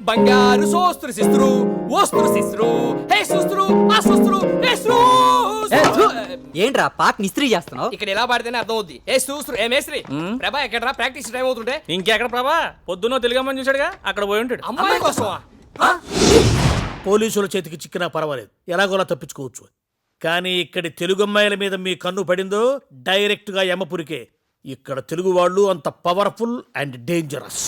బంగారు సోస్త్రు సిస్త్రు ఓస్త్రు సిస్త్రు హే సుస్త్రు ఆ సుస్త్రు హే ఏంట్రా పాటని ఇస్త్రీ చేస్తున్నావు? ఇక్కడ ఎలా పాడితేనే అర్థం అవుద్ది. ఏ సూస్త్రు ఏ మేస్త్రి ప్రభా ఎక్కడరా ప్రాక్టీస్ టైం అవుతుంటే ఇంకెక్కడ ప్రభా పొద్దున్నో తెలుగమ్మని చూసాడుగా అక్కడ పోయి ఉంటాడు. అమ్మాయి కోసమా? పోలీసుల చేతికి చిక్కినా పర్వాలేదు, ఎలాగోలా తప్పించుకోవచ్చు. కానీ ఇక్కడి తెలుగు అమ్మాయిల మీద మీ కన్ను పడిందో డైరెక్ట్ గా యమపురికే. ఇక్కడ తెలుగు వాళ్ళు అంత పవర్ఫుల్ అండ్ డేంజరస్.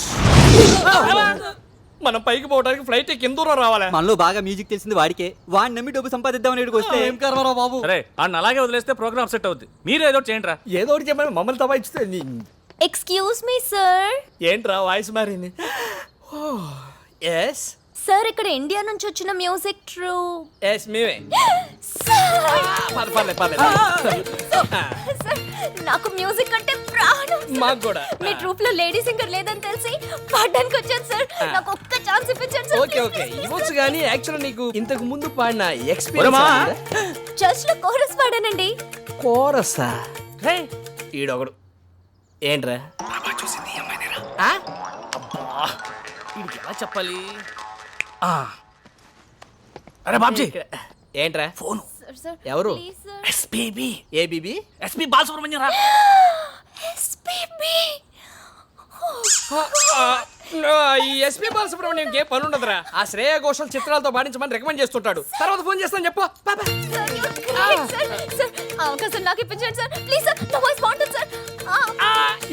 మనం పైకి పోవడానికి ఫ్లైట్ కింద దూరం రావాలా? మనలో బాగా మ్యూజిక్ తెలిసింది వాడికే. వాడిని నమ్మి డబ్బు సంపాదిద్దామని ఇక్కడికి వస్తే ఏం కర్మరా బాబు. అరే అన్న అలాగే వదిలేస్తే ప్రోగ్రామ్ సెట్ అవుద్ది. మీరు ఏదో చేయండి రా. ఏదో ఒకటి చెప్పని మమ్మల్ని తబాయిస్తే ఎక్స్క్యూజ్ మీ సార్. ఏంట్రా వాయిస్ మారింది? ఎస్ సార్ ఇక్కడ ఇండియా నుంచి వచ్చిన మ్యూజిక్ ట్రూ. ఎస్ మేమే. నాకు మ్యూజిక్ అంటే ప్రాణం. మాకు కూడా. మీ ట్రూప్ లో లేడీ సింగర్ లేదని తెలిసి పాడడానికి వచ్చాను సార్. నాకు ఒక్క ఛాన్స్ ఇప్పించండి సార్. ఓకే ఓకే ఇవ్వచ్చు కానీ యాక్చువల్ నీకు ఇంతకు ముందు పాడిన ఎక్స్పీరియన్స్ చర్చ్ లో కోరస్ పాడానండి. కోరసా? ఈడొకడు ఏంట్రా చూసింది అబ్బా వీడికి ఎలా చెప్పాలి? అరే బాబ్జీ ఏంట్రా ఫోన్ ఎవరు? Please sir. SPB ABB SP Balasubrahmanyam రా. ఎస్పీబీ. ఈ ఎస్పీ బాలసుబ్రహ్మణ్యం ఏ పని ఉండదురా. ఆ శ్రేయ ఘోషల్ చిత్రాలతో పాడించమని రికమెండ్ చేస్తుంటాడు. తర్వాత ఫోన్ చేస్తాను చెప్పు. Sir you're great, sir. Sir అవకాశం నాకు ఇప్పించండి సార్. ప్లీజ్ సార్ నా వాయిస్ బాగుంటుంది సార్.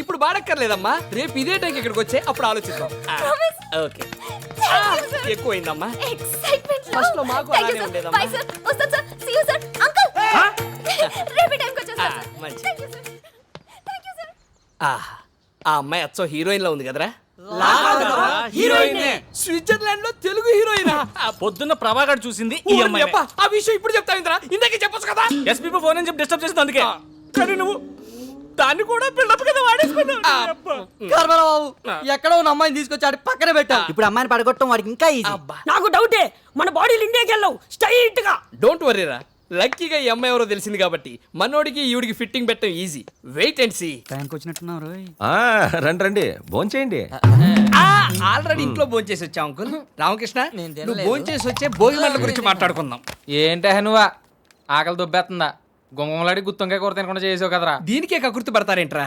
ఇప్పుడు బాడక్కర్లేదమ్మా, రేపు ఇదే టైంకి ఇక్కడికి వచ్చే అప్పుడు ఆలోచిద్దాం. ఓకే ఎక్కువైందమ్మా. ఎక్సైట్మెంట్ First లో మాకు అలానే ఉండేదమ్మా. Bye sir. వస్తాను sir. See you sir. Uncle రేపు టైంకి వచ్చేస్తాను సార్. మంచి. Thank you sir. Thank you sir. ఆ అమ్మాయి అచ్చో హీరోయిన్ లో ఉంది కదరా. హీరోయినే. స్విట్జర్లాండ్ లో తెలుగు హీరోయిన్. పొద్దున్న ప్రభాకర్ చూసింది ఈ అమ్మాయి. ఆ విషయం ఇప్పుడు చెప్తా ఇంద్రా, ఇందాకే చెప్పొచ్చు కదా. ఎస్పీ ఫోన్ అని చెప్పి డిస్టర్బ్ చేసింది అందుకే. కానీ నువ్వు దాన్ని కూడా బిల్డప్ కింద వాడేసుకున్నావు. బాబు ఎక్కడో ఉన్న అమ్మాయిని తీసుకొచ్చి పక్కన పెట్టా. ఇప్పుడు అమ్మాయిని పడగొట్టడం వాడికి ఇంకా ఈజీ. నాకు డౌటే మన బాడీలు ఇండియాకి వెళ్ళవు స్ట్రైట్ గా. డోంట్ వరీరా, లక్కీగా ఈ అమ్మాయి ఎవరో తెలిసింది కాబట్టి మనోడికి ఈవిడికి ఫిట్టింగ్ పెట్టడం ఈజీ. Wait and see. టైంకి వచ్చినట్టున్నారు. రండి రండి భోంచేయండి. ఆల్రెడీ ఇంట్లో భోంచేసి వచ్చా అంకుల్. రామకృష్ణ నువ్వు భోంచేసి వచ్చే భోగి మంటల గురించి మాట్లాడుకుందాం. ఏంటే నువ్వా ఆకలి దుబ్బేస్తుందా? గుమ్మలాడి గుత్తంకాయ కూర తినకుండా చేసావు కదరా. దీనికే కకృతి పడతారేంట్రా?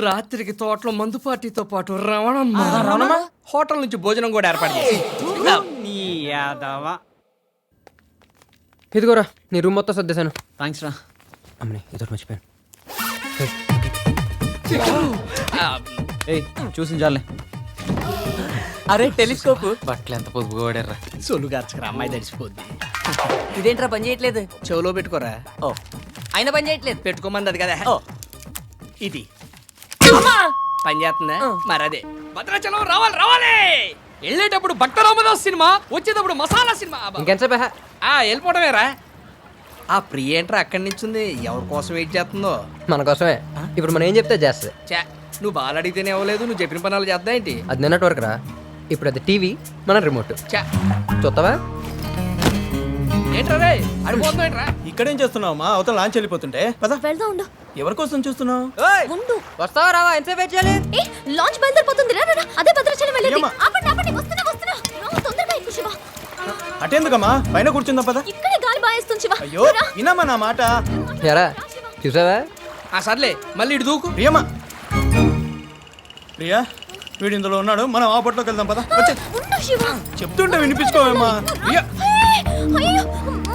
రాత్రికి తోటలో మందు పార్టీతో పాటు రవణమ్మ హోటల్ నుంచి భోజనం కూడా ఏర్పాటు చేసి. ఇదిగోరా నీ రూమ్ మొత్తం సర్దేశాను. థ్యాంక్స్ రా. అమ్మని ఎదురు మర్చిపోయాను. ఏయ్ చూసి చాలే. అరే టెలిస్కోప్. బట్టలు ఎంత పొదుపుగా వాడారా. సొల్లు గార్చకరా, అమ్మాయి తడిసిపోద్ది. ఇదేంట్రా పని చేయట్లేదు? చెవులో పెట్టుకోరా. ఓ అయినా పని చేయట్లేదు. పెట్టుకోమంది అది కదా. ఓ ఇది పని చేస్తుందా? మరి అదే భద్రాచలం రావాలి రావాలి. వెళ్ళేటప్పుడు భక్త రామదాస్ సినిమా, వచ్చేటప్పుడు మసాలా సినిమా. ఇంకెంతసేపు వెళ్ళిపోవడమేరా. ఆ ప్రియ ఏంట్రా అక్కడి నుంచి ఉంది, ఎవరి కోసం వెయిట్ చేస్తుందో. మన కోసమే. ఇప్పుడు మనం ఏం చెప్తే చేస్తుంది. చా నువ్వు బాగా అడిగితేనే అవ్వలేదు, నువ్వు చెప్పిన పనులు చేద్దా ఏంటి? అది నిన్నటి వరకు రా. ఇప్పుడు అది టీవీ, మన రిమోట్. చా చూస్తావా? ఏంట్రా రే అడిపోతుందా ఏంట్రా? ఇక్కడేం చేస్తున్నావు? అవతల లాంచ్ వెళ్ళిపోతుంటే పద. వెళ్దాం ఉండు. ఎవరి కోసం చూస్తున్నావు? ఉండు. వస్తావా రావా? ఎంతసేపు వెయిట్ చేయాలి? ఏ లాంచ్ బయలుదేరిపోతుంది రా రా. అదే భద్రాచలం వెళ్ళండి. ఆపండి ఆపండి, వస్తున్నా వస్తున్నా. రా తొందరగా ఎక్కు శివ. అటెందుకమ్మా, పైన కూర్చుందాం పద. ఇక్కడే గాలి బాయేస్తుంది శివ. అయ్యో వినమ్మా నా మాట. ఎరా చూసావా? సర్లే మళ్ళీ ఇటు దూకు. ప్రియమ్మా, ప్రియా వీడు ఇందులో ఉన్నాడు, మనం ఆ బొట్లోకి వెళ్దాం పద. ఉండు శివ. చెప్తుంటే వినిపించుకోవమ్మా. ప్రియా అయ్యో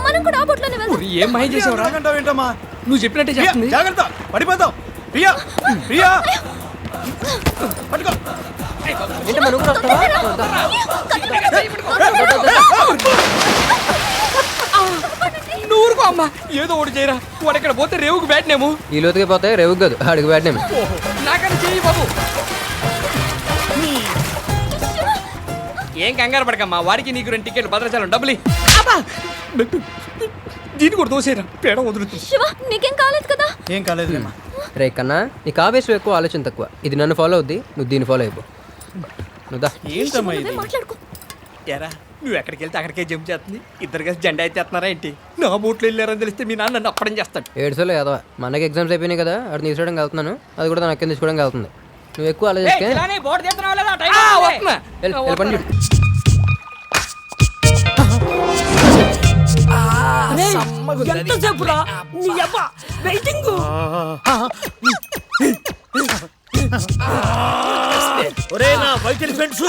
మనం కూడా ఆ బొట్లోనే వెళ్దాం. ఏం మాయ చేసావురా? ఏంటమ్మా నువ్వు చెప్పినట్టే చేస్తుంది. జాగ్రత్త పడిపోతావు. ప్రియా ప్రియా పట్టుకో. ఏంటి మనం కూడా వస్తావా? నువ్వు ఊరుకో అమ్మా, ఏదో ఒకటి చేయరా. వాడు ఎక్కడ పోతే రేవుకు బ్యాట్నేమో. ఈ లోతుకి పోతే రేవుకి కాదు అడుగు పెట్టినాము. నాకని చెయ్యి బాబు. ఏం కంగారు పడకమ్మా, వాడికి నీకు 2 టికెట్లు భద్రాచలం డబ్బులు. దీన్ని కూడా దోసేరా, పేడ వదులుతుంది. శివ నీకేం కాలేదు కదా? ఏం కాలేదులేమ్మా. రే కన్నా నీకు ఆవేశం ఎక్కువ, ఆలోచన తక్కువ. ఇది నన్ను ఫాలో అవుద్ది, నువ్వు దీన్ని ఫాలో అయిపో. నువ్వు దా. ఏంటమ్మా ఇది? నువ్వే మాట్లాడుకో. ఎరా నువ్వు ఎక్కడికి వెళ్తే అక్కడికే జంప్ చేస్తుంది. ఇద్దరు కలిసి జెండా ఎత్తేస్తున్నారా ఏంటి? నా బోట్లో వెళ్ళారని తెలిస్తే మీ నాన్న నన్ను అప్పడం చేస్తాడు. 7 సార్లు కదా మనకి ఎగ్జామ్స్ అయిపోయినాయి కదా, అటు తీసుకోవడానికి వెళ్తున్నాను. అది కూడా నాకు తీసుకోవడానికి వెళ్తుంది. నువ్వు ఎక్కువ ఆలోచిస్తే వస్తున్నా. ఎంతసేపు రా నీ అబ్బ వెయిటింగ్. ఒరే నా వైఖరి ఫ్రెండ్స్,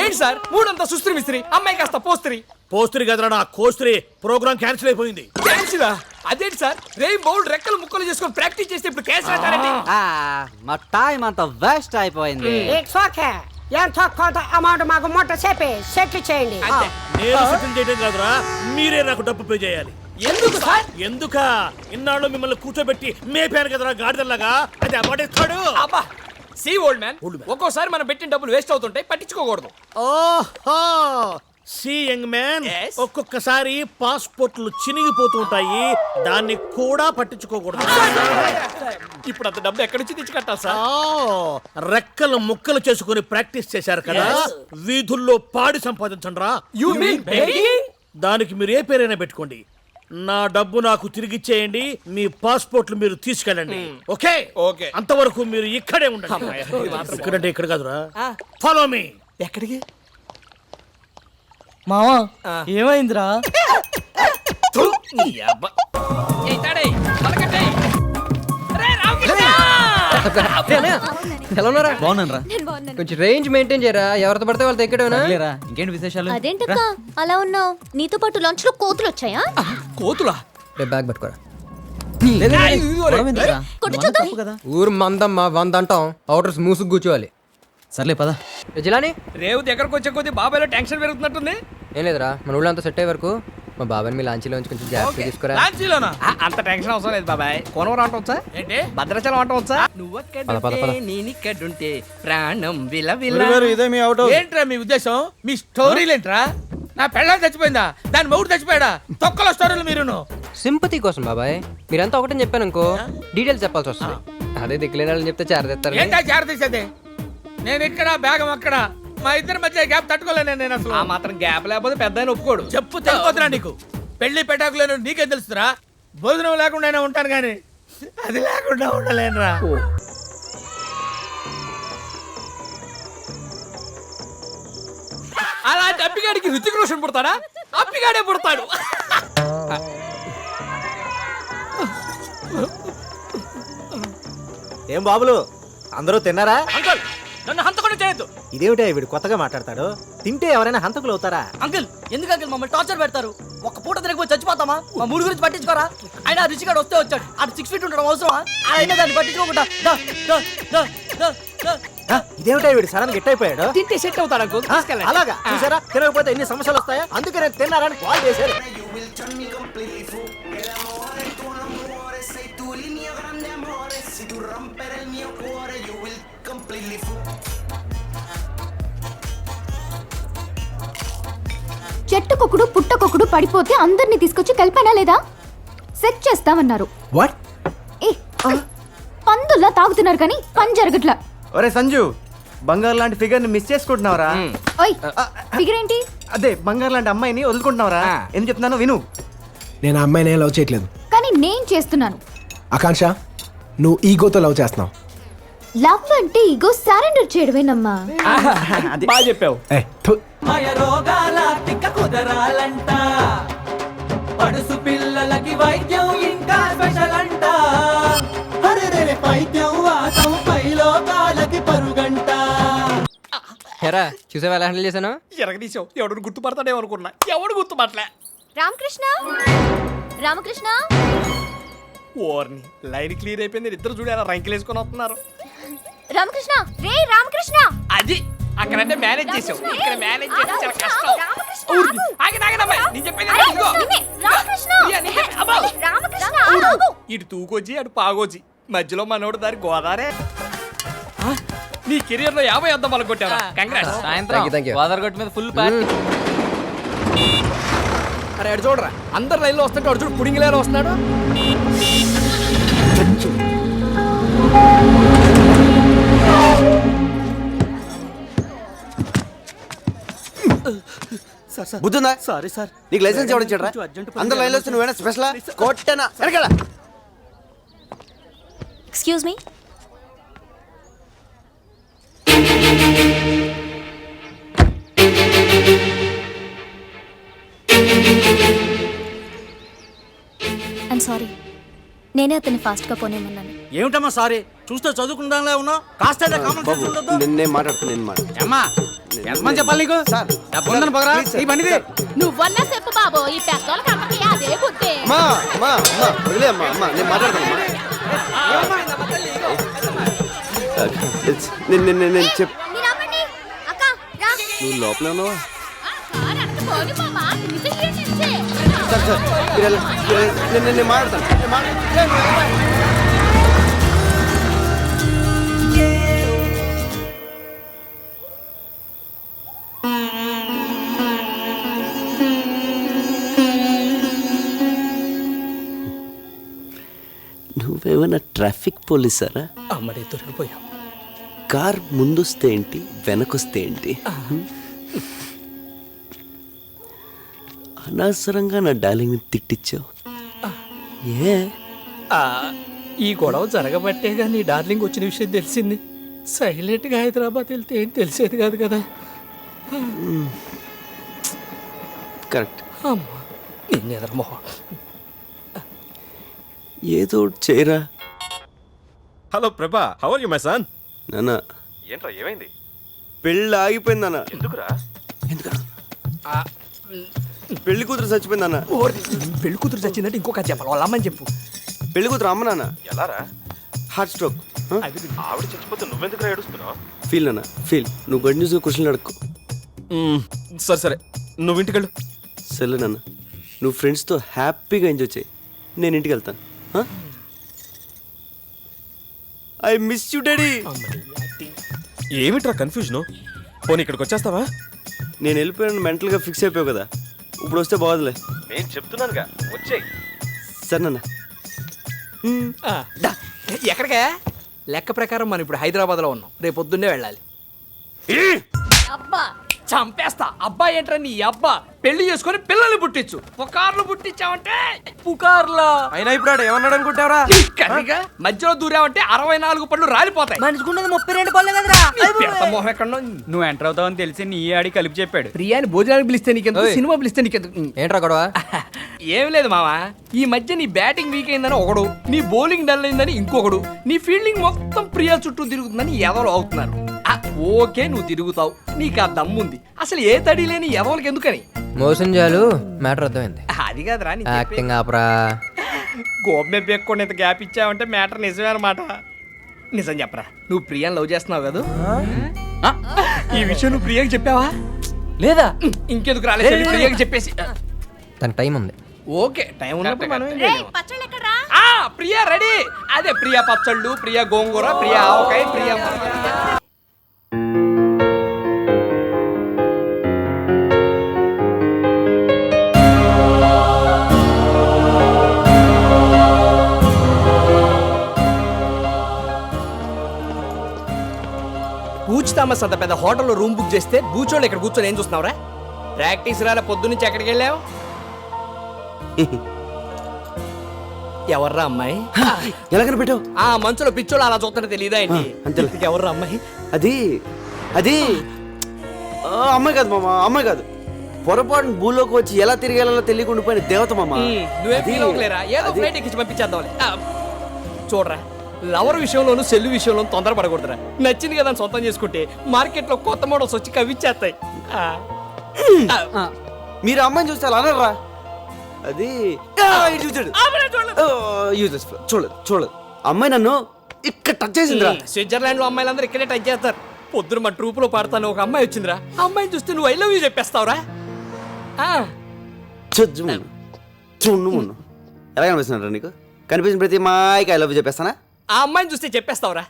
ఏంటి సార్ మూడంతా సుస్త్రి మిస్త్రి, అమ్మాయి కాస్త పోస్త్రి. పోస్త్రి కదరా నా కోస్త్రి. ప్రోగ్రామ్ క్యాన్సిల్ అయిపోయింది. క్యాన్సిలా? అదేంటి సార్ రెయిన్ బౌల్ రెక్కలు ముక్కలు చేసుకొని ప్రాక్టీస్ చేస్తే ఇప్పుడు క్యాన్సిల్ అంటారండి? మా టైం అంతా వేస్ట్ అయిపోయింది. It's okay. ఎంత కొంత అమౌంట్ మాకు మొట్ట చెప్పి సెటిల్ చేయండి. అంతే. నేను సెటిల్ చేయడం కాదురా, మీరే నాకు డబ్బు పే చేయాలి. ఎందుకు సార్? ఎందుక ఇన్నాళ్ళు మిమ్మల్ని కూర్చోబెట్టి మేపాను కదరా గాడిదల్లాగా, అది అవార్డేస్తాడు. అబ్బా సి ఓల్డ్ మ్యాన్, ఒక్కోసారి మనం పెట్టిన డబ్బులు వేస్ట్ అవుతుంటాయి, పట్టించుకోకూడదు. ఓహో సి యంగ్ మ్యాన్, Yes. ఒక్కొక్కసారి పాస్పోర్ట్లు చినిగిపోతూ ఉంటాయి, దాన్ని కూడా పట్టించుకోకూడదు. ఇప్పుడు అంత డబ్బు ఎక్కడి నుంచి తెచ్చి కట్టాలి సార్? ఆ, రెక్కలు ముక్కలు చేసుకుని ప్రాక్టీస్ చేశారు కదా, వీధుల్లో పాడి సంపాదించండి రా. You mean begging? దానికి మీరు ఏ పేరైనా పెట్టుకోండి. నా డబ్బు నాకు తిరిగిచ్చేయండి, మీ పాస్పోర్ట్లు మీరు తీసుకెళ్ళండి. Okay okay. అంతవరకు మీరు ఇక్కడే ఉండండి. ఇక్కడంటే ఇక్కడ కాదురా, ఫాలో మీ. ఎక్కడికి? మావా ఏమైందిరా? థు, నీ అబ్బా. ఏయ్ తాడేయ్, పలకట్టేయ్. రే రామకృష్ణ! ఎలా ఉన్నారా? బాగున్నాను రా. నేను బాగున్నాను. కొంచెం రేంజ్ మెయింటైన్ చేయరా, ఎవరితో పడితే వాళ్ళతో ఎక్కడేనా? ఇంకేంటి విశేషాలు? అదేంటక్క అలా ఉన్నావు? నీతో పాటు లంచ్ లో కోతులు వచ్చాయా? కోతులా? రేపు బ్యాగ్ పట్టుకోరా. కొట్టు చూద్దాం. ఊరు మందమ్మా 100 అంటాం, అవుటర్స్ మూసుకు కూర్చోవాలి. సర్లే పద. జిలాని రేవు దగ్గరకు వచ్చే కొద్ది బాబాయ్లో టెన్షన్ పెరుగుతున్నట్టుంది. ఏం లేదురా, మన ఊళ్ళో అంతా సెట్ అయ్యే వరకు మా బాబాయ్ మీ లాంచీలోంచి కొంచెం జాగ్రత్త తీసుకురా. లాంచీలోనా? అంత టెన్షన్ అవసరం లేదు బాబాయ్. కోనవరం అంట వచ్చా? ఏంటి భద్రాచలం అంట వచ్చా? నువ్వొక్కడుంటే నేనిక్కడుంటే ప్రాణం విలవిల. ఇదే మీ అవుట్. ఏంట్రా మీ ఉద్దేశం? మీ స్టోరీలు ఏంట్రా? నా పెళ్ళాం చచ్చిపోయిందా, దాని మొగుడు చచ్చిపోయాడా? తొక్కల స్టోరీలు మీరును. సింపతి కోసం బాబాయ్, మీరంతా ఒకటని చెప్పాను అనుకో, డీటెయిల్స్ చెప్పాల్సి వస్తుంది. అదే దిక్కులేని చెప్తే చారదెత్తారు. ఏంటా చేరదీసేది? నేను ఇక్కడ బేగం అక్కడ, మా ఇద్దరి మధ్య గ్యాప్ తట్టుకోలేను నేను అసలు. ఆ మాత్రం గ్యాప్ లేకపోతే పెద్ద ఆయన ఒప్పుకోడు. చెప్పు తెలిపోతున్నా నీకు. పెళ్లి పెటాకులేను నీకేం తెలుస్తురా? భోజనం లేకుండా ఉంటాను కానీ అది లేకుండా ఉండలేనురా. అలాంటి అప్పిగాడికి రుచిక రోషన్ పుడతాడా? అప్పిగాడే పుడతాడు. ఏం బాబులు అందరూ తిన్నారా? అంకుల్ నన్ను హంతకుండా చేయొద్దు. ఇదేమిటా వీడు కొత్తగా మాట్లాడతాడు? తింటే ఎవరైనా హంతకులు అవుతారా? అంకుల్ ఎందుకు అంకుల్ మమ్మల్ని టార్చర్ పెడతారు? ఒక పూట తినకపోతే చచ్చిపోతామా? మా మూడు గురించి పట్టించుకోరా? ఆయన రుచిగాడు వస్తే వచ్చాడు, అటు 6 feet ఉండడం అవసరమా? ఆయన దాన్ని పట్టించుకోకుండా ఇదేమిటా వీడు సడన్ గిట్ అయిపోయాడు? తింటే సెట్ అవుతాడు అంకుల్. తీసుకెళ్ళండి. అలాగా చూసారా, తినకపోతే ఎన్ని సమస్యలు వస్తాయా? అందుకే నేను తిన్నారని కాల్ చేశారు. చెట్టుకొకడు పుట్టకొకడు పడిపోతే అందరినీ తీసుకొచ్చి కలిపానా లేదా? సెట్ చేస్తామన్నారు. వాట్? ఏ పందుల్లా తాగుతున్నారు కానీ పని జరగట్లా. ఒరే సంజు, బంగారు లాంటి ఫిగర్ ని మిస్ చేసుకుంటున్నావరా? ఓయ్ ఫిగర్ ఏంటి? అదే బంగారు లాంటి అమ్మాయిని వదులుకుంటున్నావరా? ఎందుకు చెప్తున్నాను విను. నేను ఆ అమ్మాయిని లవ్ చేయట్లేదు కానీ నేను చేస్తున్నాను. ఆకాంక్ష, నువ్వు ఈగోతో లవ్ చేస్తున్నావు. లవ్ అంటే ఇగో సరెండర్ చేయడమేనమ్మా. బాగా చెప్పావు. ఏ, థు. కుదరాలంట పడుసు పిల్లలకి వైద్యం ఇంకా స్పెషల్ అంట. వైద్యం వాతం పైలోకాలకి పరుగంట. ఎరా చూసావా ఎలా హ్యాండిల్ చేశాను? ఎరగదీసావు. ఎవడు గుర్తుపడతాడేమో అనుకున్నా, ఎవడు గుర్తుపట్టలే. రామకృష్ణ రామకృష్ణ ఓర్ని లైన్ క్లియర్ అయిపోయింది. ఇద్దరు చూడు ఎలా రంకిలు వేసుకొని వస్తున్నారు. రామకృష్ణ రే రామకృష్ణ. అది అక్కడంటే మేనేజ్ చేసావు, ఇక్కడ మేనేజ్ చేసి చాలా కష్టం. రామకృష్ణ, ఊరికి. ఆగండి, ఆగండి అమ్మాయి. నేను చెప్పేది అరే, ఇదిగో. నిన్నే, రామకృష్ణ. ఇయ్య, నేను చెప్పేది. అబ్బా. రామకృష్ణ ఆగు. ఇటు తూకొచ్చి అటు పాగొచ్చి మధ్యలో మనోడు దారి గోదారే. నీ కెరియర్ లో 50 అద్దం వాళ్ళకి కొట్టారా? కంగ్రాట్స్. Thank you. గోదావరి మీద ఫుల్ పార్టీ. అరే అటు చూడరా, అందరు లైన్లో వస్తుంటే అటు చూడు పుడింగిలేలో వస్తున్నాడు. బుద్ధుందా? Sorry sir. నీకు లైసెన్స్ ఎవరు ఇచ్చాడ్రా? అందరు లైన్లో వస్తే నువ్వేనా స్పెషలా? కొట్టనా? ఎరగడా? Excuse me. నేనే అతన్ని ఫాస్ట్ గా పోనేమన్నాను. ఏమిటమ్మా సారీ చూస్తే చదువుకుందాంలే ఉన్నావు కాస్త బాబు నేను మాట్లాడుతున్నాను అమ్మా ఎంతమంది చెప్పాలి నీకు సార్ డబ్బు ఉందని పగరా ఈ బండిది నువ్వన్నా చెప్పు బాబు, ఈ పెద్దోళ్ళకి అమ్మకి అదే బుద్ధి. అమ్మా అమ్మా అమ్మా వదిలే అమ్మా అమ్మా నేను మాట్లాడతాను నేను చెప్ మీరు అవ్వండి. అక్క రా. నువ్వు లోపలే ఉన్నావా కారు అక్కడ పోని మామ, నిజం ఏంటంటే? సార్ సార్ నేను మాట్లాడతాను నువ్వేమైనా ట్రాఫిక్ పోలీసారా అమ్మడే దొరికిపోయాం. కార్ ముందొస్తే ఏంటి వెనకొస్తే ఏంటి అనవసరంగా నా డార్లింగ్ని తిట్టించావు ఏ ఈ గొడవ జరగబట్టేగా నీ డార్లింగ్ వచ్చిన విషయం తెలిసింది. సైలెంట్ గా హైదరాబాద్ వెళ్తే ఏం తెలిసేది కాదు కదా. కరెక్ట్ అమ్మా నిన్న ఎదరమోహం. ఏదో ఒకటి చేయరా hello Prabha how are you my son? నాన్న ఏంట్రా ఏమైంది? పెళ్ళి ఆగిపోయింది నాన్న ఎందుకురా? ఎందుకన్నా పెళ్లి కూతురు చచ్చిపోయింది నాన్న పెళ్లి కూతురు చచ్చిందంటే ఇంకొక చెప్పాలి వాళ్ళ అమ్మని చెప్పు. పెళ్లి కూతురు అమ్మ నాన్న ఎలారా? హార్ట్ స్ట్రోక్ ఆవిడ చచ్చిపోతే నువ్వెందుకురా ఏడుస్తున్నావు? ఫీల్ నాన్న ఫీల్ నువ్వు గుడ్ న్యూస్ క్వశ్చన్ అడుక్కో సరే సరే నువ్వు ఇంటికెళ్ళు. సరే నాన్న నువ్వు ఫ్రెండ్స్తో హ్యాపీగా ఎంజాయ్ చేయి, నేను ఇంటికి వెళ్తాను. I miss you daddy. ఏమిట్రా కన్ఫ్యూజన్? పోనీ ఇక్కడికి వచ్చేస్తావా? నేను వెళ్ళిపోయాను మెంటల్గా ఫిక్స్ అయిపోయావు కదా, ఇప్పుడు వస్తే బాగోదులే. నేను చెప్తున్నానుగా వచ్చేయ్. సరే నాన్న ఎక్కడికే? లెక్క ప్రకారం మనం ఇప్పుడు హైదరాబాద్ లో ఉన్నాం, రేపు పొద్దున్నే వెళ్ళాలి. అబ్బా చంపేస్తా. అబ్బాయి ఏంట్రా నీ అబ్బా? పెళ్లి చేసుకొని పిల్లల్ని పుట్టించు. పుకార్లు పుట్టించావంటే పుకార్లా. అయినా ఇప్పుడు ఆడు ఏమన్నాడు అనుకుంటావరా? కర్రీగా మధ్యలో దూరావంటే 64 పళ్ళు రాలిపోతాయి. మనిషికున్నది 32 పళ్ళే కదరా. మొహం ఎక్కడో. నువ్వు ఎంటర్ అవుతావని తెలిసి నీ ఆడి కలిపి చెప్పాడు. ప్రియాని భోజనానికి పిలిస్తే నీకెందుకు, ఓయ్. సినిమా పిలిస్తే నీకెందుకు? ఏంట్రా గొడవ? ఏం లేదు మావా, ఈ మధ్య నీ బ్యాటింగ్ వీక్ అయిందని ఒకడు, నీ బౌలింగ్ డల్ అయిందని ఇంకొకడు, నీ ఫీల్డింగ్ మొత్తం ప్రియా చుట్టూ తిరుగుతుందని ఎవరు అవుతున్నారు. ఓకే నువ్వు తిరుగుతావు, నీకు ఆ దమ్ముంది. అసలు ఏ తడి లేని ఎవరికి ఎందుకని? మోసం చాలు, మ్యాటర్ అర్థమైంది. అది కాదురా నీ యాక్టింగ్ ఆపరా. గోపమే పెట్టుకొని ఇంత గ్యాప్ ఇచ్చావంటే మ్యాటర్ నిజమే అనమాట. నిజం చెప్పరా, నువ్వు ప్రియాని లవ్ చేస్తున్నావు కదా? ఈ విషయం నువ్వు ప్రియాకి చెప్పావా? లేదా? ఇంకెందుకు రాలేదు ప్రియాకి చెప్పేసి. తనకు టైం ఉంది. ఓకే టైం ఉన్నప్పుడు మనం ఏం రేయ్, చేయలేము. పచ్చళ్ళు ఎక్కడ్రా? ప్రియా రెడీ. అదే ప్రియా పచ్చళ్ళు, ప్రియా గోంగూర, ప్రియా ఆవకాయ, ప్రియా పూచితామస్ అంత పెద్ద హోటల్లో రూమ్ బుక్ చేస్తే బూచోళ్ళు ఇక్కడ కూర్చొని ఏం చూస్తున్నావురా? ప్రాక్టీస్ రాలే పొద్దు నుంచి ఎక్కడికి వెళ్ళావు? ఎవర్రా అమ్మాయి? ఎలా కనిపెట్టావు? ఆ మంచులో పిచ్చోళ్ళు అలా చూస్తుంటే తెలియదా ఏంటి? అంతేలే. ఎవర్రా అమ్మాయి? అది అది అమ్మాయి కాదు మామ, అమ్మాయి కాదు. పొరపాటున భూలోకి వచ్చి ఎలా తిరిగేలా తెలియకుండా పోయిన దేవత మామ. నువ్వే అది- ఫీల్ అవ్వలేరా? ఏదో అది- ఫ్లైట్ ఎక్కించి పంపించేద్దాంలే. చూడరా, లవర్ విషయంలోను సెల్లు విషయంలోను తొందరపడకూడదురా. నచ్చింది కదా అని సొంతం చేసుకుంటే మార్కెట్లో కొత్త మోడల్స్ వచ్చి కవిచ్చేస్తాయి. మీరు అమ్మాయిని చూస్తే అలా అనరా? అది చూసాడు చూడలేదు చూడలేదు. అమ్మాయి నన్ను ఇక్కడ టచ్ చేసిందిరా. స్విట్జర్లాండ్ లో అమ్మాయిలందరూ ఇక్కడే టచ్ చేస్తారు. పొద్దున మా ట్రూప్ లో పాడతాను ఒక అమ్మాయి వచ్చిందిరా. ఆ అమ్మాయిని చూస్తే నువ్వు ఐ లవ్ యూ చెప్పేస్తావురా? చూడు మొన్న ఎలా కనిపిస్తున్నారా నీకు? కనిపించిన ప్రతి మాయకి ఐ లవ్ చెప్పేస్తానా? ఆ అమ్మాయిని చూస్తే చెప్పేస్తావురా?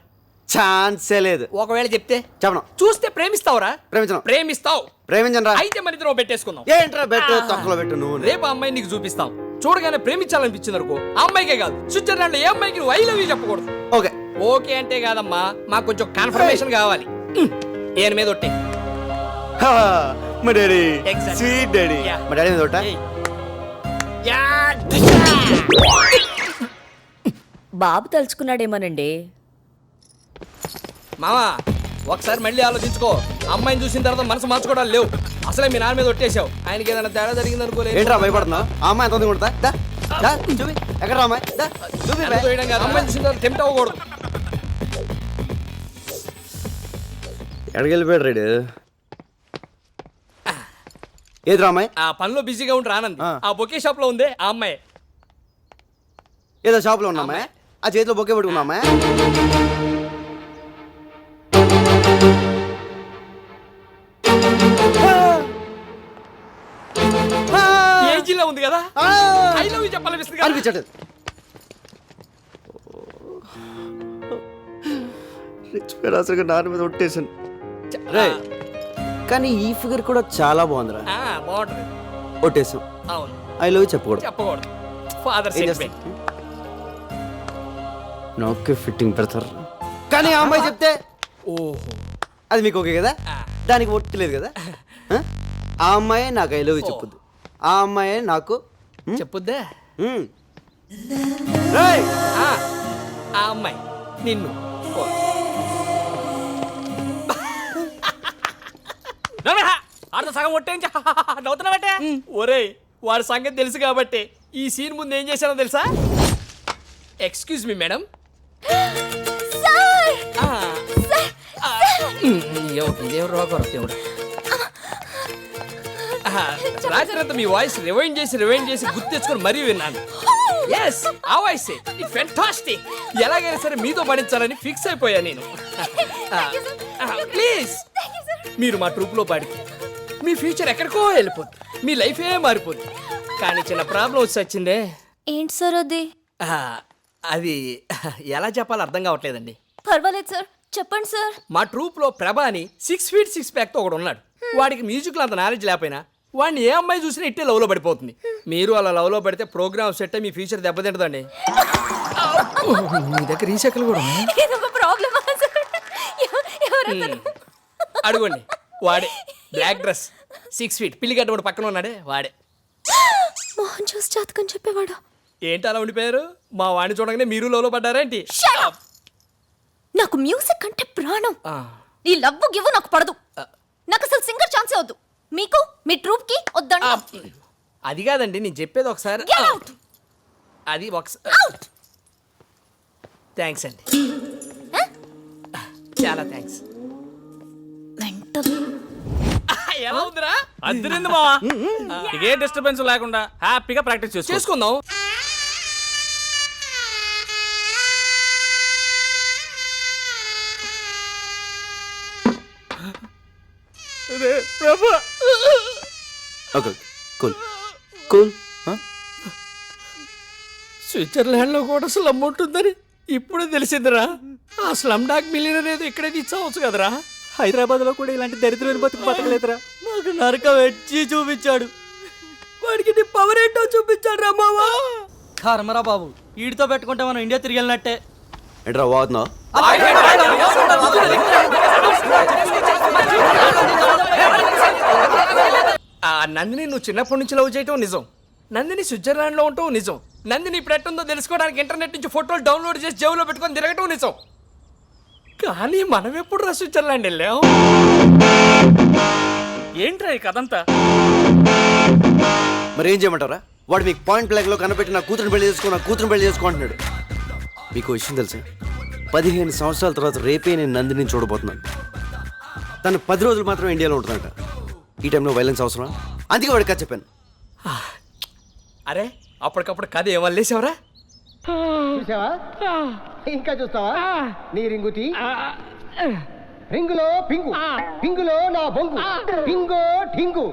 ఛాన్సే లేదు. ఒకవేళ చెప్తే చెప్పను. చూస్తే ప్రేమిస్తావురా? ప్రేమించను. ప్రేమిస్తావు. ప్రేమించను రా. అయితే మన ఇద్దరం పెట్టేసుకుందాం. ఏంట్రా బెట్టు తక్కువ పెట్టు నువ్వు. రేపు ఆ అమ్మాయిని నీకు చూపిస్తాం. చూడగానే ప్రేమించాలనిపించింది అనుకో, ఆ అమ్మాయికే కాదు స్విట్జర్లాండ్ లో ఏ అమ్మాయికి నువ్వు ఐ లవ్ యూ చెప్పకూడదు. ఓకే ఓకే అంటే కాదమ్మా, మాకు కొంచెం కన్ఫర్మేషన్ కావాలి. ఏని మీద ఒట్టే. మా daddy Exactly. Sweet daddy. Yeah. మా డాడీ మీద ఒకటా? ఏయ్. బాబు తలుచుకున్నాడేమోనండి. మామా ఒకసారి మళ్ళీ ఆలోచించుకో. అమ్మాయిని చూసిన తర్వాత మనసు మార్చుకోవడాలు లేవు. అసలే మీ నాన్న మీద ఒట్టేశావు. ఆయనకి ఏదైనా తేడా జరిగింది అనుకోలేదు. ఏంట్రా భయపడుతున్నావు? ఆ అమ్మాయి ఎంత ఉంది కొడతా? దా, చూపి ఎక్కడ రా అమ్మాయి దా, చూపి బే. వేయడం కాదు, అమ్మాయి చూసిన తర్వాత టెంప్ట్ అవ్వకూడదు. ఎక్కడికి వెళ్ళిపోయాడు రైడు ఏదిరా అమ్మాయి ఆ పనిలో బిజీగా ఉండి రానంది. ఆ. ఆ బొకే షాప్ లో ఉంది ఆ అమ్మాయి. ఏదో షాప్లో ఉన్నా అమ్మాయి ఆ చేతిలో బొక్కే పట్టుకున్నా అమ్మాయి ఏజీలో ఉంది కదా, ఐ లవ్ యూ చెప్పాలనిపిస్తుంది కదా. అనిపించట్లేదు అసలు నాన్న మీద ఒట్టేసాను రే కానీ ఈ ఫిగర్ కూడా చాలా బాగుందిరా ఆ, బాగుంటది. ఒట్టేసాం అవును, ఐ లవ్ చెప్పకూడదు చెప్పకూడదు. ఫాదర్ ఏం సెంటిమెంట్. నాకే ఫిట్టింగ్ పెడతారు కానీ ఆ అమ్మాయి చెప్తే ఓహో, అది మీకు ఓకే కదా దానికి ఒట్టలేదు కదా ఆ? ఆ అమ్మాయే నాకు ఐ లవ్ చెప్పుద్ది ఆ అమ్మాయే నాకు చెప్పుద్దా? మ్. రేయ్! ఆ, ఆ అమ్మాయి నిన్ను. ఓ. ఆడతో సగం ఒట్టేంచా నవ్వుతున్నావటే. ఒరేయ్, వాడి సంగతి తెలుసు కాబట్టి ఈ సీన్ ముందు ఏం చేశానో తెలుసా? Excuse me madam. రాత్రి అంతా మీ వాయిస్ రివైండ్ చేసి గుర్తు తెచ్చుకొని మరీ విన్నాను. ఎస్, ఆ వాయిస్ ఇట్ ఫెంటాస్టిక్. ఎలాగైనా సరే మీతో పడించాలని ఫిక్స్ అయిపోయా నేను. ప్లీజ్ మీరు మా ట్రూప్ లో పాడితే మీ ఫ్యూచర్ ఎక్కడికో వెళ్ళిపోద్ది, మీ లైఫే మారిపోద్ది. కానీ చిన్న ప్రాబ్లం వచ్చి వచ్చిందే. ఏంటి సార్ అది? అది ఎలా చెప్పాలో అర్థం కావట్లేదండి. పర్వాలేదు సార్, చెప్పండి సార్. మా ట్రూప్ లో ప్రభా అని 6 feet 6 pack తో ఒకడు ఉన్నాడు. వాడికి మ్యూజిక్ లో అంత నాలెడ్జ్ లేకపోయినా వాడిని ఏ అమ్మాయి చూసినా ఇట్టే లవ్ లో పడిపోతుంది. మీరు అలా లవ్ లో పడితే ప్రోగ్రామ్ సెట్ అయ్యి మీ ఫ్యూచర్ దెబ్బతింటదండి. మీ దగ్గర ఈ చెక్కలు కూడా ఉన్నాయి. ఇదొక ప్రాబ్లమా సార్? ఎవరతను? అడుగుండి, వాడే బ్లాక్ డ్రెస్ 6 feet పిల్లిగడ్డ వాడు పక్కన ఉన్నాడే వాడే. మోహన్ చూసి జాతకం చెప్పేవాడు. ఏంటి అలా ఉండిపోయారు? మా వాడిని చూడగానే మీరు లవ్ లో పడ్డారేంటి? Shut up! నాకు మ్యూజిక్ అంటే ప్రాణం. ఈ లవ్ గివ్ నాకు పడదు. నాకు అసలు సింగర్ ఛాన్సే వద్దు. మీకు మీ ట్రూప్ కి వద్దండి. అది కాదండి, నేను చెప్పేది ఒకసారి. Get out! అది ఒకసారి. థ్యాంక్స్ అండి, చాలా థ్యాంక్స్. మెంటల్. ఎలా ఉందిరా? అద్దరింది మావా. ఏ డిస్టర్బెన్స్ లేకుండా హ్యాపీగా ప్రాక్టీస్ చేసుకుందాం. ఓకే కూల్ కూల్ స్విట్జర్లాండ్ లో కూడా స్లమ్ ఉంటుందని ఇప్పుడే తెలిసిందిరా. ఆ స్లమ్ డాగ్ మిలియనర్ ఏదో ఇక్కడే తీసుకోవచ్చు కదరా. హైదరాబాద్ లో కూడా ఇలాంటి దరిద్రమైన బతుకు బతకలేదురా. మాకు నరకం వచ్చి చూపించాడు. వాడికి నీ పవర్ ఏంటో చూపించాడు రా మావా. కర్మరా బాబు, వీడితో పెట్టుకుంటే మనం ఇండియా తిరిగి వెళ్ళినట్టే. ఎట్రా వాడుతున్నావు ఆ నందిని నువ్వు చిన్నప్పటి నుంచి లవ్ చేయటం నిజం. నందిని స్విట్జర్లాండ్ లో ఉంటావు నిజం. నందిని ఇప్పుడు ఎట్టుందో తెలుసుకోవడానికి ఇంటర్నెట్ నుంచి ఫోటోలు డౌన్లోడ్ చేసి జేబులో పెట్టుకొని తిరగటం నిజం. కానీ మనం ఎప్పుడు రా స్విట్జర్లాండ్ వెళ్ళాం? ఏంట్రా ఈ కథంతా? మరి ఏం చేయమంటారా? వాడు మీకు పాయింట్ బ్లాక్ లో కనపెట్టి నా కూతురు పెళ్లి చేసుకుంటున్నాడు. మీకు విషయం తెలుసా? 15 సంవత్సరాల తర్వాత రేపే నేను నందిని చూడబోతున్నాను. తను 10 రోజులు మాత్రం ఇండియాలో ఉంటుందంట. ఈ టైంలో వైలెన్స్ అవసరం, అందుకే వాడికి కథ చెప్పాను. అరే అప్పటికప్పుడు కథ ఏమల్లేసావరా? చూసావా? ఇంకా చూస్తావా? నీ రింగుతి రింగులో పింగు, పింగులో నా బొంగు, పింగో ఠింగు.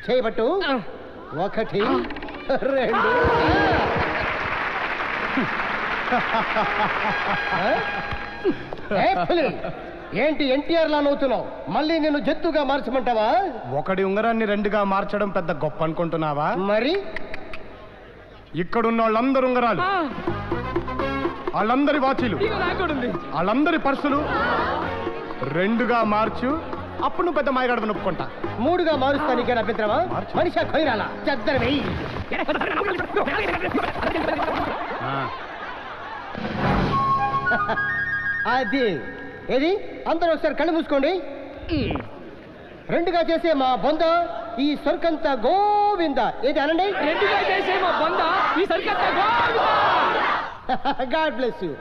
చేయబట్టు 1 2. ఏంటి ఎన్టీఆర్ లా నవ్వుతున్నావు? మళ్ళీ నేను జత్తుగా మార్చమంటావా? ఒకడి ఉంగరాన్ని 2గా మార్చడం పెద్ద గొప్ప అనుకుంటున్నావా? మరి ఇక్కడున్న వాళ్ళందరు ఉంగరాలు, వాళ్ళందరి వాచీలు, వాళ్ళందరి పర్సులు 2గా మార్చు. అప్పుడు నువ్వు పెద్ద మాయగాడమని ఒప్పుకుంటా. 3గా మారుస్తా. నీకేనా అభ్యంతరమా? మనిషి ఖైరాలా చెద్దరు వెయ్యి. అది ఏది? అందరూ ఒకసారి కళ్ళు మూసుకోండి. 2గా చేసే మా బొంద ఈ సరుకంతా గోవింద ఏది అనండి గాడ్ బ్లెస్ యూ.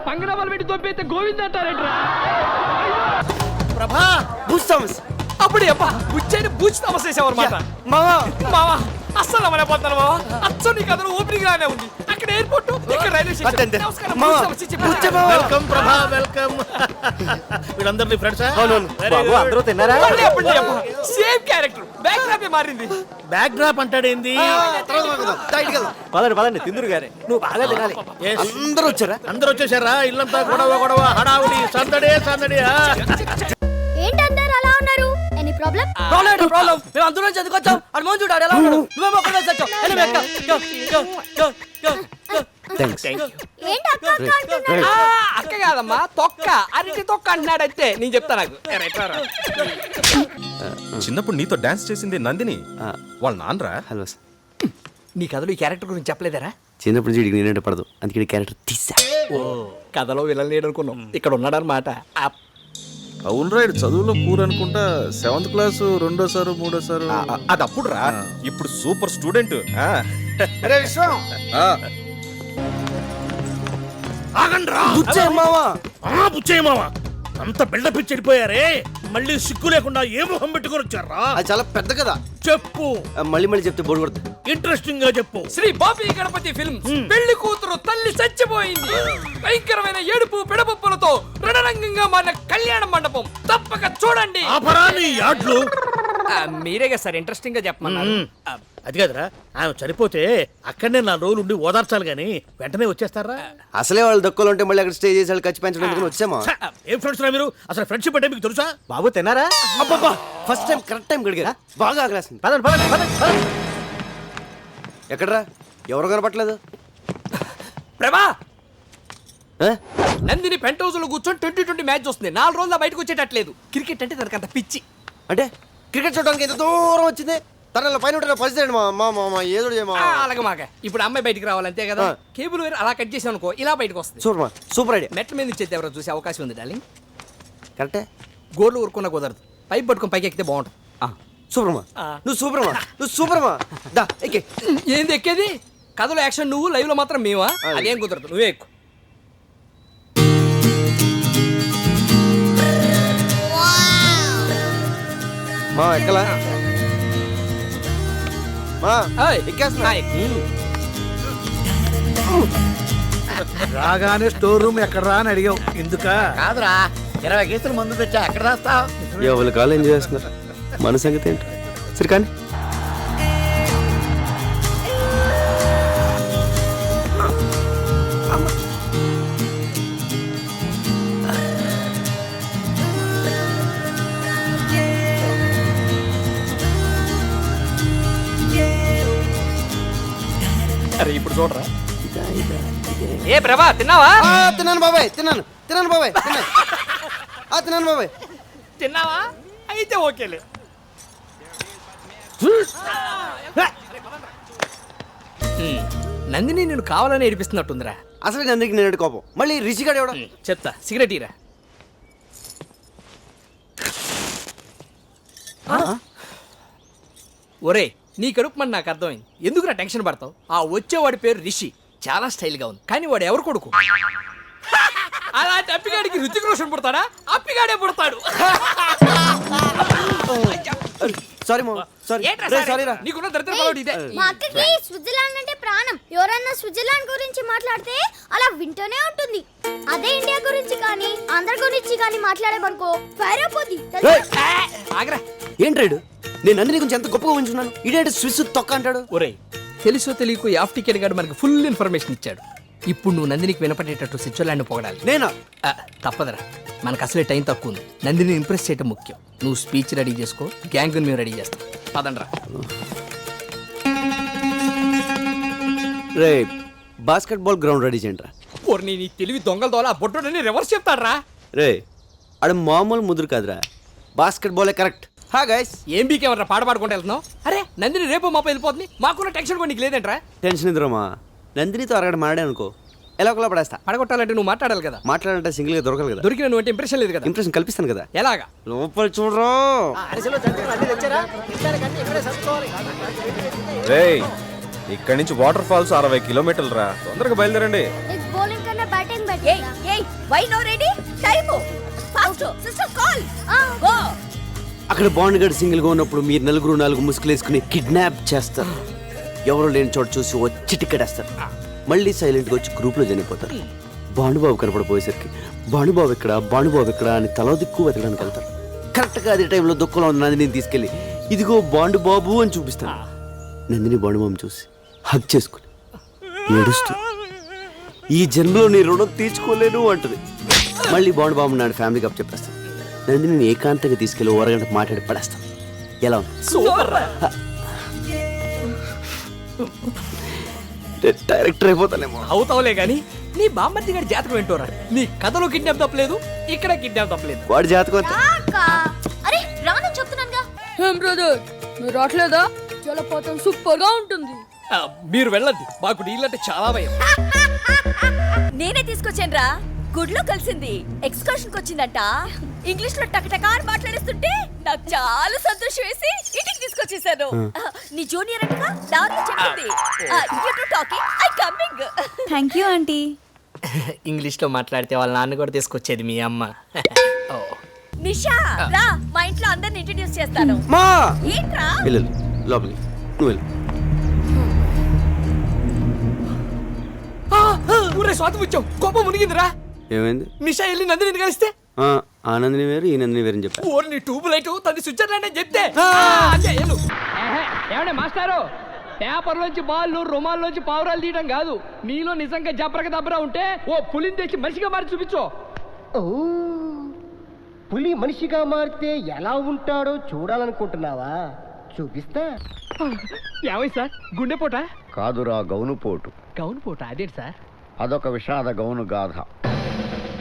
పంగనామాలు పెట్టి తొప్పైతే గోవింద అంటారేంట్రా ప్రభా బూస్తామస్ అప్పుడు అబ్బా బుచ్చైన బూచి తమసేసావు అనమాట మావా అస్సలు అమలైపోతాను మావా అచ్చం నీ కథలో ఓపెనింగ్ లానే ఉంది అక్కడ ఎయిర్పోర్ట్ ఇక్కడ రైల్వే అంతే. స్టేషన్ నమస్కారం, మావా, బూచి తమసి చెప్పు. బుచ్చ మావా. వెల్కమ్ ప్రభా వెల్కమ్. వీళ్ళందరినీ ఫ్రెండ్స్ అందరూ తిన్నారా? మళ్ళీ అప్పుడు అబ్బా సేమ్ క్యారెక్టర్ బ్యాక్ డ్రాప్ మారింది బ్యాక్ డ్రాప్ అంటాడేంది? పదండి పదండి తిందురు గారే నువ్వు బాగా తినాలి. Yes. అందరూ వచ్చారా? అందరూ వచ్చేసారా? ఇల్లంతా గొడవ గొడవ హడావుడి సందడే సందడి. ఏంటందరు అలా ఉన్నారు? Any problem? ప్రాబ్లం మేము అందులో నుంచి ఎందుకొచ్చాం అది మోహన్ చూడాడు ఎలా ఉన్నాడు నువ్వేమో ఒక్కడే వచ్చావు థ్యాంక్స్. ఏంటి అక్క అక్క అంటున్నారు? అక్క కాదమ్మా తొక్క అరటి తొక్క అంటున్నాడు అయితే నేను చెప్తా నాకు చిన్నప్పుడు నీతో డాన్స్ చేసింది నందిని వాళ్ళ నాన్నరా. Hello sir. నీ కథలో ఈ క్యారెక్టర్ గురించి చెప్పలేదరా చిన్నప్పటి నుంచి నేనంటే పడదు అందుకే క్యారెక్టర్ తీసా. కథలో విలన్ లేడు అనుకున్నాం ఇక్కడ ఉన్నాడనమాట అవును రైడ్ చదువులో పూర్ అనుకుంటా 7th క్లాస్ 2వ సారు 3వ సారు అది అప్పుడు రా ఇప్పుడు సూపర్ స్టూడెంట్. ఆగండ్రా బుచ్చయ్య మావా. బుచ్చయ్య మావా అంత బిల్డప్ ఇచ్చి వెళ్ళిపోయారే మళ్ళీ సిగ్గు లేకుండా ఏ మొహం పెట్టుకొని వచ్చారా? అది చాలా పెద్ద కదా. చెప్పు మళ్ళీ మళ్ళీ చెప్తే బోర్డు కొడుతుంది. ఇంట్రెస్టింగ్ గా చెప్పు. శ్రీ బాపి గణపతి ఫిల్మ్స్ పెళ్లి కూతురు తల్లి చచ్చిపోయింది భయంకరమైన ఏడుపు పిడపప్పులతో రణరంగంగా మారిన కళ్యాణ మండపం తప్పక చూడండి. ఆపరా నీ యాడ్లు. మీరేగా సార్ ఇంట్రెస్టింగ్ గా చెప్పమన్నారు. అది కదరా ఆమె చనిపోతే అక్కడనే 4 రోజులు ఉండి ఓదార్చాలి గాని వెంటనే వచ్చేస్తారా? అసలే వాళ్ళు దక్కులు ఉంటే మళ్ళీ అక్కడ స్టే చేసి వాళ్ళు ఖర్చు పెంచడానికి వచ్చామా? ఏం ఫ్రెండ్స్ రా మీరు? అసలు ఫ్రెండ్షిప్ అంటే మీకు తెలుసా? బాబు తిన్నారా? అబ్బబ్బా ఫస్ట్ టైం కరెక్ట్ టైం గడిగారా? బాగా ఆగలేస్తుంది. పదండి పదండి పదండి పదండి. ఎక్కడరా ఎవరు కనపట్లేదు? ప్రభా ఆ? నందిని పెంట్ హౌస్ లో కూర్చొని 2020 మ్యాచ్ వస్తుంది 4 రోజుల బయటకు వచ్చేటట్లేదు. క్రికెట్ అంటే తనకు అంత పిచ్చి. అంటే క్రికెట్ చూడడానికి ఎంత దూరం వచ్చింది? తన పైన ఉంటే పరిస్థితి మా ఏదో అలాగే మాక ఇప్పుడు అమ్మాయి బయటికి రావాలంతే కదా కేబుల్ వేరు అలా కట్ చేసాం అనుకో ఇలా బయటకు వస్తుంది. సూపర్ మా సూపర్ ఐడియా. మెట్ల మీద ఇచ్చేది ఎవరో చూసే అవకాశం ఉంది డార్లింగ్. కరెక్టే. గోర్లు ఊరుకున్నా కుదరదు పైప్ పట్టుకుని పైకి ఎక్కితే బాగుంటుంది. సూపర్ మా నువ్వు సూపర్ మా నువ్వు సూపర్ మా దా ఎక్కే. ఏంది ఎక్కేది? కథలో యాక్షన్ నువ్వు లైవ్ లో మాత్రం మేమా? అదేం కుదరదు నువ్వే ఎక్కు. మా ఎక్కలా మా ఏయ్, ఎక్కేస్తున్నా. రాగానే స్టోర్ రూమ్ ఎక్కడ అని అడిగావు ఎందుక? కాదురా 20 కేసులు మందు తెచ్చా ఎక్కడ రాస్తావు ఎవరి కాలు ఎంజాయ్ చేస్తున్నారు మన సంగతి ఏంటి? సరే కానీ అరే ఇప్పుడు చూడరా. ఏ ప్రభా తిన్నావా? తిన్నాను బాబాయ్ తిన్నాను తిన్నాను బాబాయ్ తిన్నాను తిన్నాను బాబాయ్. తిన్నావా? అయితే ఓకేలే. నందిని నేను కావాలని ఏడిపిస్తున్నట్టుందిరా. అసలు నందికి నేను కోపం మళ్ళీ రిషిగాడు ఎవడ చెప్తా సిగరెట్ ఇరా. ఒరే నీ కడుపు మన నాకు అర్థమైంది. ఎందుకురా టెన్షన్ పడతావు? ఆ వచ్చేవాడి పేరు రిషి చాలా స్టైల్ గా ఉంది కానీ వాడు ఎవరు కొడుకు? అలాంటి అప్పిగాడికి రుచిక రోషన్ పుడతాడా? అప్పిగాడే పుడతాడు. సారీ మా సారీ సారీ రా. నీకున్న దరిద్ర పడవడు ఇదే. మా అక్కకి స్విట్జర్లాండ్ అంటే ప్రాణం. ఎవరన్నా స్విట్జర్లాండ్ గురించి మాట్లాడితే అలా వింటూనే ఉంటుంది. అదే ఇండియా గురించి కానీ ఆంధ్ర గురించి కానీ మాట్లాడేమనుకో ఫైర్ అయిపోద్ది. ఆగరా. ఏంట్రాడు నేను నందిని గురించి ఎంత గొప్పగా ఉంచున్నాను ఇదేంటి స్విస్ తొక్క అంటాడు. ఒరే తెలుసో తెలియకు యాఫ్ టికెట్ గాడు మనకి ఫుల్ ఇన్ఫర్మేషన్ ఇచ్చాడు. ఇప్పుడు నువ్వు నందినికి వినపడేటట్టు స్విట్జర్లాండ్ పొగడాలి. నేనా? తప్పదరా మనకు అసలే టైం తక్కువ ఉంది. నందిని ఇంప్రెస్ చేయటం ముఖ్యం. నువ్వు స్పీచ్ రెడీ చేసుకో గ్యాంగ్ మేము రెడీ చేస్తాం. పదండ్రా. రే బాస్కెట్ బాల్ గ్రౌండ్ రెడీ చేయండి రా. ఓర్ని నీ తెలివి దొంగల దోల బొడ్డోడని రివర్స్ చెప్తాడ్రా. రే ఆడ మామూలు ముదురు కాదురా బాస్కెట్ బాలే కరెక్ట్. హా గైస్ ఏం బీకేమన్నా పాట పాడుకుంటూ వెళ్తున్నావు? అరే నందిని రేపు మాప వెళ్ళిపోతుంది. మాకున్న టెన్షన్ కూడా నీకు లేదంట్రా. టెన్షన్ ఎదురమ్మా నందినితో అరగడ మాడే అనుకో ఎలా ఒకలా పడేస్తా. పడగొట్టాలంటే నువ్వు మాట్లాడాలి కదా. మాట్లాడాలంటే సింగిల్ గా దొరకాలి కదా. దొరికిన నువ్వు అంటే ఇంప్రెషన్ లేదు కదా. ఇంప్రెషన్ కల్పిస్తాను కదా. ఎలాగా? లోపల చూడరా. రేయ్ ఇక్కడి నుంచి వాటర్ ఫాల్స్ 60 కిలోమీటర్లు రా, తొందరగా బయలుదేరండి. బౌలింగ్ కన్నా బ్యాటింగ్ బెటర్. ఏయ్ why no ready? Time fast sister call go. అక్కడ బాండ్ గడ్ సింగిల్ గా ఉన్నప్పుడు మీరు నలుగురు 4 ముసుగులు వేసుకుని కిడ్నాప్ చేస్తారు. ఎవరు లేని చోట చూసి వచ్చి టికెటేస్తారు. మళ్ళీ సైలెంట్ గా వచ్చి గ్రూప్ లో చనిపోతారు. భానుబాబు కనపడిపోయేసరికి భానుబాబు ఎక్కడ అని తల దిక్కు వెతకడానికి వెళ్తారు. కరెక్ట్ గా అదే టైంలో దుఃఖంలో ఉన్న నందిని తీసుకెళ్లి ఇదిగో బాండు బాబు అని చూపిస్తాను. నందిని బాండుబాబు చూసి హగ్ చేసుకుని ఏడుస్తూ ఈ జన్మలో నీ రుణం తీర్చుకోలేను అంటది. మళ్ళీ బాండుబాబు నాడు ఫ్యామిలీకి అప్ చెప్పేస్తాను. నందిని ఏకాంతంగా తీసుకెళ్లి ఓరగంట మాట్లాడి పడేస్తాం. ఎలా ఉంది? సూపర్. డైరెక్టర్ అయిపోతానేమో. అవుతావులే గాని నీ బామ్మర్ది గారి జాతకం ఏంటోరా. నీ కథలో కిడ్నాప్ తప్పలేదు, ఇక్కడ కిడ్నాప్ తప్పలేదు. వాడి జాతకం అరే రాను చెప్తున్నానుగా. ఏం బ్రదర్ మీరు రావట్లేదా? జలపాతం సూపర్ గా ఉంటుంది. మీరు వెళ్ళండి, మాకు నీళ్ళంటే చాలా భయం. నేనే తీసుకొచ్చాను రా. గుడ్లో కలిసింది ఎక్స్కర్షన్ వచ్చిందంట. ఇంగ్లీష్ లో టకటకా అని మాట్లాడేస్తుంటే నాకు చాలా సంతోషం వేసి ఇంటికి తీసుకొచ్చేసాను. నీ జూనియర్ అంటగా దారిలో చెప్పింది. You to talking I coming. Thank you aunty. English లో మాట్లాడితే వాళ్ళ నాన్న కూడా తీసుకొచ్చేది మీ అమ్మ. నిషా రా, మా ఇంట్లో అందరిని ఇంట్రడ్యూస్ చేస్తాను. మా ఏంట్రా? వెళ్ళు లోపలికి, నువ్వు వెళ్ళు. ఊరే స్వాతి వచ్చావు, కోపం మునిగిందిరా. ఏమైంది? నిషా వెళ్ళి నందిని కలిస్తే ఆ నందిని వేరు ఈ నందిని వేరు అని చెప్పా. ఓరి నీ ట్యూబ్ లైట్ తది స్విట్జర్లాండ్ అని చెప్తే అంతే వెళ్ళు. ఏమంటే మాస్టారు, పేపర్లోంచి బాళ్ళు రుమాల్లోంచి పావురాలు తీయడం కాదు. నీలో నిజంగా జబ్రక దబ్బరా ఉంటే ఓ పులిని తెచ్చి మనిషిగా మారి చూపించు. పులి మనిషిగా మారితే ఎలా ఉంటాడో చూడాలనుకుంటున్నావా? చూపిస్తా. ఏమైంది సార్, గుండెపోట? కాదురా గౌను పోటు. గౌను పోట అదేంటి సార్? అదొక విషాద గౌను గాథ.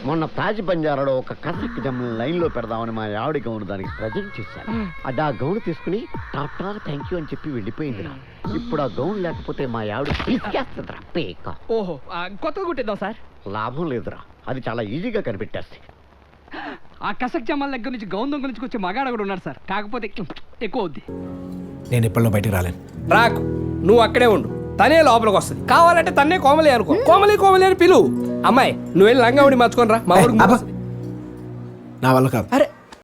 మొన్న తాజ్ బంజారాలో ఒక కథకి లైన్ లో పెడదామని మా ఆవిడ గౌను దానికి ప్రజెంట్ చేశాను. అది ఆ గౌను తీసుకుని టాటా థ్యాంక్ యూ అని చెప్పి వెళ్ళిపోయిందిరా. ఇప్పుడు ఆ గౌను లేకపోతే మా ఆవిడ పిసికేస్తుందిరా పేక. ఓహో, కొత్తగా కుట్టిద్దాం సార్. లాభం లేదురా, అది చాలా ఈజీగా కనిపెట్టేస్తే. ఆ కసక్ జమాల దగ్గర నుంచి గౌన్ దొంగ నుంచి వచ్చే మగాడ కూడా ఉన్నాడు సార్, కాకపోతే ఎక్కువ అవుద్ది. నేను ఇప్పట్లో బయటకు రాలేను. రాకు, నువ్వు అక్కడే ఉండు, తనే లోపలికి వస్తుంది. కావాలంటే తన్నే కోమలి అనుకో. కోమలి అని పిలువు. అమ్మాయి నువ్వు వెళ్ళి లంగా ఉండి మార్చుకొని రా, మా ఊరికి. నా వల్ల కాదు. అరే